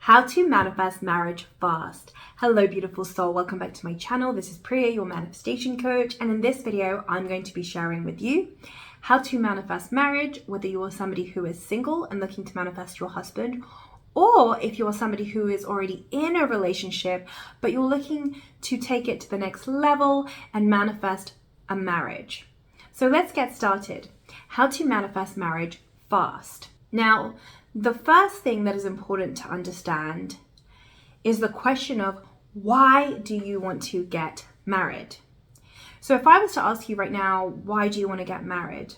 How to manifest marriage fast. Hello beautiful soul, welcome back to my channel. This is Priya, your manifestation coach, and in this video I'm going to be sharing with you how to manifest marriage, whether you are somebody who is single and looking to manifest your husband, or if you are somebody who is already in a relationship but you're looking to take it to the next level and manifest a marriage. So let's get started. How to manifest marriage fast. Now, the first thing that is important to understand is the question of why do you want to get married? So if I was to ask you right now, why do you want to get married?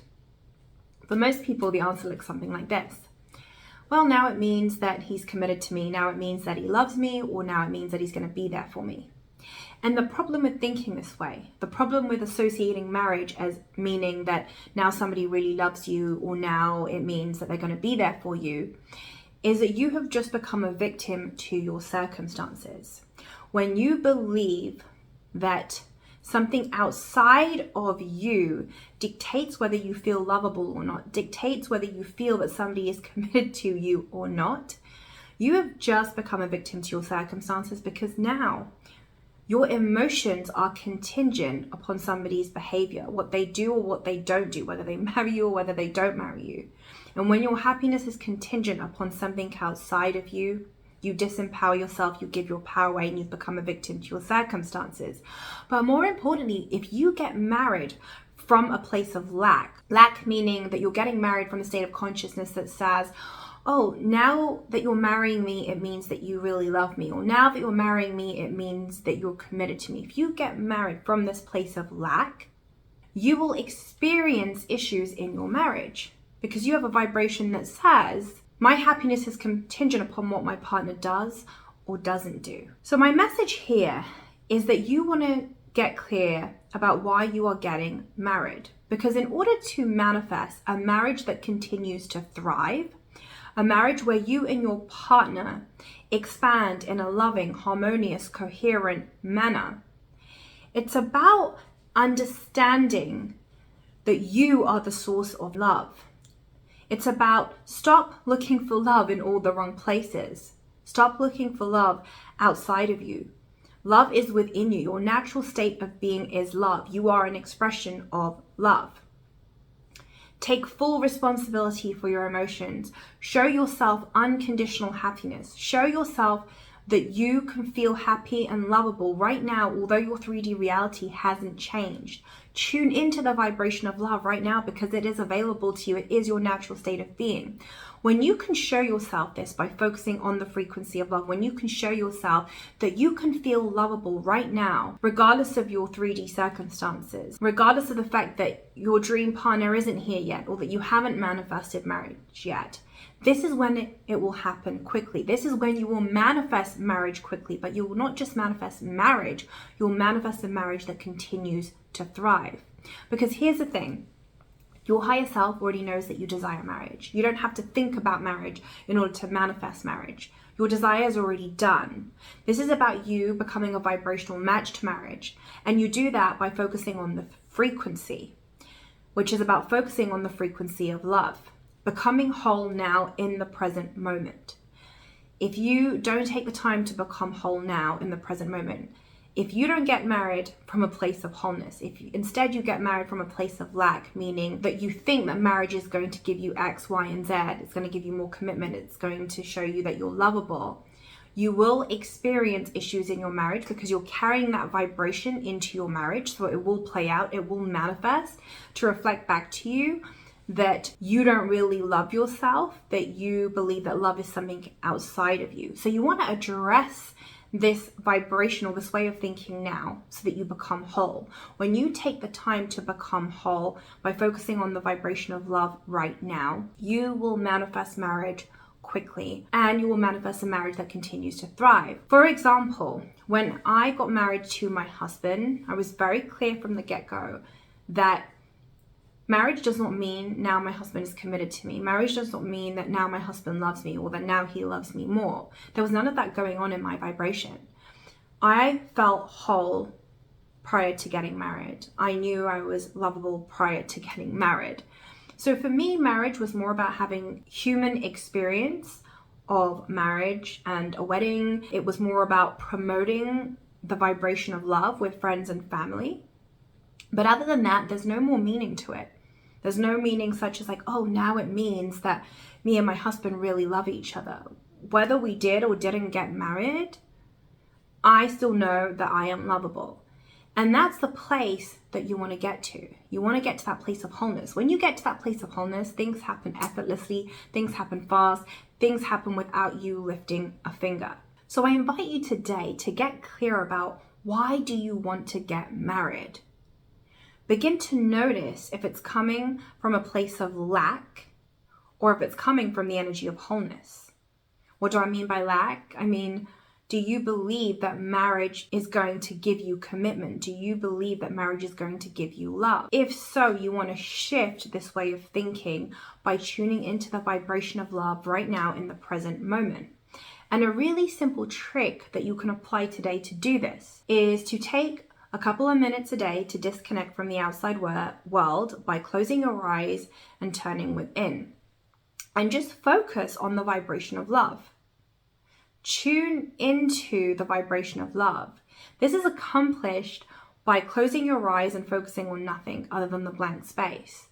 For most people, the answer looks something like this. Well, now it means that he's committed to me. Now it means that he loves me, or now it means that he's going to be there for me. And the problem with thinking this way, the problem with associating marriage as meaning that now somebody really loves you, or now it means that they're going to be there for you, is that you have just become a victim to your circumstances. When you believe that something outside of you dictates whether you feel lovable or not, dictates whether you feel that somebody is committed to you or not, you have just become a victim to your circumstances, because now your emotions are contingent upon somebody's behavior, what they do or what they don't do, whether they marry you or whether they don't marry you. And when your happiness is contingent upon something outside of you, you disempower yourself, you give your power away, and you've become a victim to your circumstances. But more importantly, if you get married from a place of lack meaning that you're getting married from a state of consciousness that says, oh, now that you're marrying me, it means that you really love me. Or now that you're marrying me, it means that you're committed to me. If you get married from this place of lack, you will experience issues in your marriage, because you have a vibration that says, my happiness is contingent upon what my partner does or doesn't do. So my message here is that you want to get clear about why you are getting married. Because in order to manifest a marriage that continues to thrive, a marriage where you and your partner expand in a loving, harmonious, coherent manner, it's about understanding that you are the source of love. It's about stop looking for love in all the wrong places. Stop looking for love outside of you. Love is within you. Your natural state of being is love. You are an expression of love. Take full responsibility for your emotions. Show yourself unconditional happiness. Show yourself that you can feel happy and lovable right now, although your 3D reality hasn't changed. Tune into the vibration of love right now, because it is available to you. It is your natural state of being. When you can show yourself this by focusing on the frequency of love, when you can show yourself that you can feel lovable right now, regardless of your 3D circumstances, regardless of the fact that your dream partner isn't here yet, or that you haven't manifested marriage yet, this is when it will happen quickly. This is when you will manifest marriage quickly, but you will not just manifest marriage, you'll manifest a marriage that continues to thrive. Because here's the thing, your higher self already knows that you desire marriage. You don't have to think about marriage in order to manifest marriage. Your desire is already done. This is about you becoming a vibrational match to marriage. And you do that by focusing on the frequency, which is about focusing on the frequency of love. Becoming whole now in the present moment. If you don't take the time to become whole now in the present moment, if you don't get married from a place of wholeness, instead you get married from a place of lack, meaning that you think that marriage is going to give you X, Y, and Z, it's going to give you more commitment, it's going to show you that you're lovable, you will experience issues in your marriage, because you're carrying that vibration into your marriage. So it will play out, it will manifest to reflect back to you that you don't really love yourself, that you believe that love is something outside of you. So you want to address this vibration or this way of thinking now, so that you become whole. When you take the time to become whole by focusing on the vibration of love right now, you will manifest marriage quickly, and you will manifest a marriage that continues to thrive. For example, when I got married to my husband, I was very clear from the get-go that marriage does not mean now my husband is committed to me. Marriage does not mean that now my husband loves me, or that now he loves me more. There was none of that going on in my vibration. I felt whole prior to getting married. I knew I was lovable prior to getting married. So for me, marriage was more about having human experience of marriage and a wedding. It was more about promoting the vibration of love with friends and family. But other than that, there's no more meaning to it. There's no meaning such as like, oh, now it means that me and my husband really love each other. Whether we did or didn't get married, I still know that I am lovable. And that's the place that you want to get to. You want to get to that place of wholeness. When you get to that place of wholeness, things happen effortlessly, things happen fast, things happen without you lifting a finger. So I invite you today to get clear about, why do you want to get married? Begin to notice if it's coming from a place of lack or if it's coming from the energy of wholeness. What do I mean by lack? I mean, do you believe that marriage is going to give you commitment? Do you believe that marriage is going to give you love? If so, you want to shift this way of thinking by tuning into the vibration of love right now in the present moment. And a really simple trick that you can apply today to do this is to take a couple of minutes a day to disconnect from the outside world by closing your eyes and turning within. And just focus on the vibration of love. Tune into the vibration of love. This is accomplished by closing your eyes and focusing on nothing other than the blank space.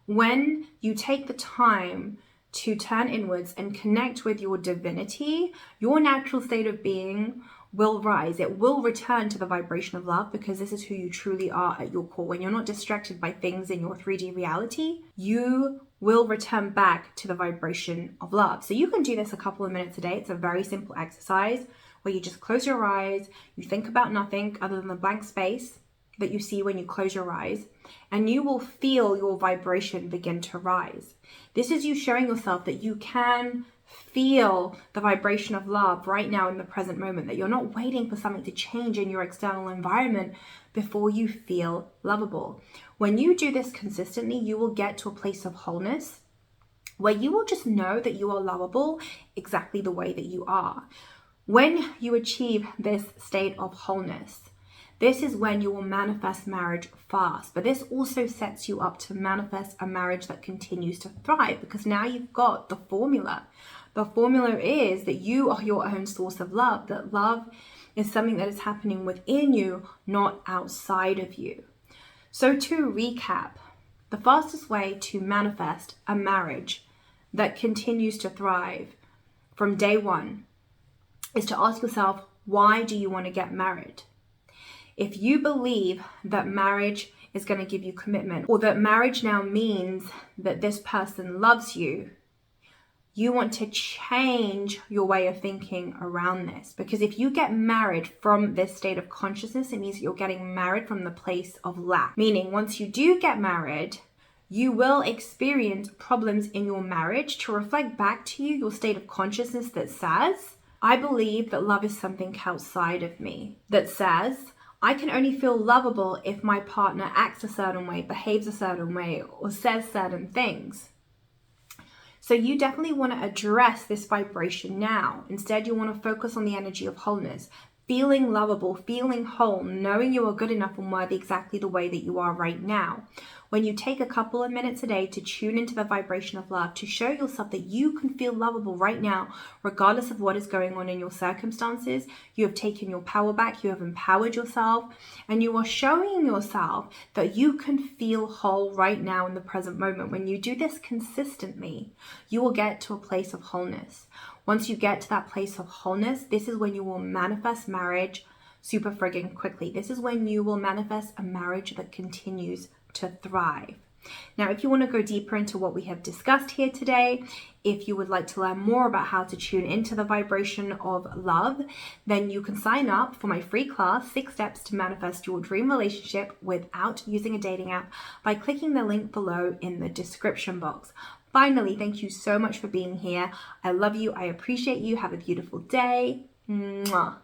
When you take the time to turn inwards and connect with your divinity, your natural state of being will rise. It will return to the vibration of love, because this is who you truly are at your core. When you're not distracted by things in your 3D reality, you will return back to the vibration of love. So you can do this a couple of minutes a day. It's a very simple exercise where you just close your eyes, you think about nothing other than the blank space that you see when you close your eyes, and you will feel your vibration begin to rise. This is you showing yourself that you can feel the vibration of love right now in the present moment, that you're not waiting for something to change in your external environment before you feel lovable. When you do this consistently, you will get to a place of wholeness where you will just know that you are lovable exactly the way that you are. When you achieve this state of wholeness, this is when you will manifest marriage fast. But this also sets you up to manifest a marriage that continues to thrive, because now you've got the formula. The formula is that you are your own source of love, that love is something that is happening within you, not outside of you. So to recap, the fastest way to manifest a marriage that continues to thrive from day one is to ask yourself, why do you want to get married? If you believe that marriage is going to give you commitment, or that marriage now means that this person loves you, you want to change your way of thinking around this. Because if you get married from this state of consciousness, it means that you're getting married from the place of lack. Meaning, once you do get married, you will experience problems in your marriage to reflect back to you your state of consciousness that says, I believe that love is something outside of me. That says, I can only feel lovable if my partner acts a certain way, behaves a certain way, or says certain things. So you definitely want to address this vibration now. Instead, you want to focus on the energy of wholeness, feeling lovable, feeling whole, knowing you are good enough and worthy exactly the way that you are right now. When you take a couple of minutes a day to tune into the vibration of love, to show yourself that you can feel lovable right now, regardless of what is going on in your circumstances, you have taken your power back, you have empowered yourself, and you are showing yourself that you can feel whole right now in the present moment. When you do this consistently, you will get to a place of wholeness. Once you get to that place of wholeness, this is when you will manifest marriage super friggin' quickly. This is when you will manifest a marriage that continues to thrive. Now, if you want to go deeper into what we have discussed here today, if you would like to learn more about how to tune into the vibration of love, then you can sign up for my free class, 6 Steps to Manifest Your Dream Relationship Without Using a Dating App, by clicking the link below in the description box. Finally, thank you so much for being here. I love you. I appreciate you. Have a beautiful day. Mwah.